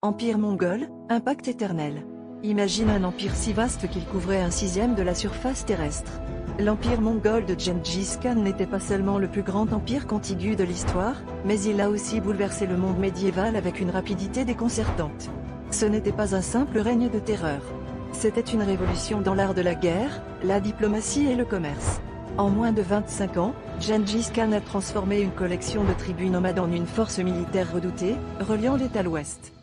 Empire mongol, impact éternel. Imagine un empire si vaste qu'il couvrait un sixième de la surface terrestre. L'empire mongol de Gengis Khan n'était pas seulement le plus grand empire contigu de l'histoire, mais il a aussi bouleversé le monde médiéval avec une rapidité déconcertante. Ce n'était pas un simple règne de terreur. C'était une révolution dans l'art de la guerre, la diplomatie et le commerce. En moins de 25 ans, Gengis Khan a transformé une collection de tribus nomades en une force militaire redoutée, reliant l'Est à l'Ouest.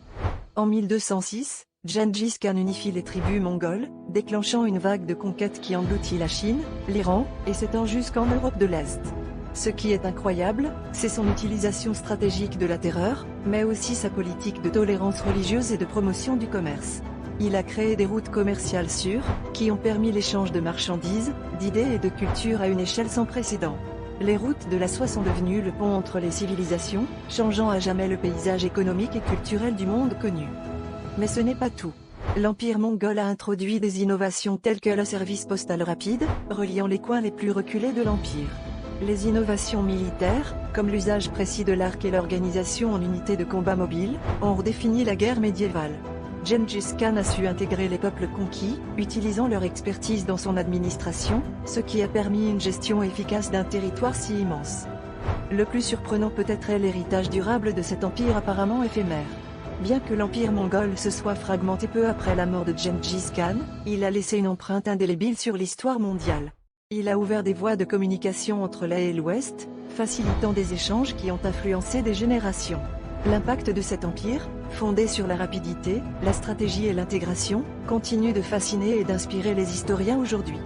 En 1206, Gengis Khan unifie les tribus mongoles, déclenchant une vague de conquêtes qui engloutit la Chine, l'Iran, et s'étend jusqu'en Europe de l'Est. Ce qui est incroyable, c'est son utilisation stratégique de la terreur, mais aussi sa politique de tolérance religieuse et de promotion du commerce. Il a créé des routes commerciales sûres, qui ont permis l'échange de marchandises, d'idées et de cultures à une échelle sans précédent. Les routes de la soie sont devenues le pont entre les civilisations, changeant à jamais le paysage économique et culturel du monde connu. Mais ce n'est pas tout. L'Empire mongol a introduit des innovations telles que le service postal rapide, reliant les coins les plus reculés de l'Empire. Les innovations militaires, comme l'usage précis de l'arc et l'organisation en unités de combat mobiles, ont redéfini la guerre médiévale. Gengis Khan a su intégrer les peuples conquis, utilisant leur expertise dans son administration, ce qui a permis une gestion efficace d'un territoire si immense. Le plus surprenant peut-être est l'héritage durable de cet empire apparemment éphémère. Bien que l'empire mongol se soit fragmenté peu après la mort de Gengis Khan, il a laissé une empreinte indélébile sur l'histoire mondiale. Il a ouvert des voies de communication entre l'Est et l'Ouest, facilitant des échanges qui ont influencé des générations. L'impact de cet empire, fondé sur la rapidité, la stratégie et l'intégration, continue de fasciner et d'inspirer les historiens aujourd'hui.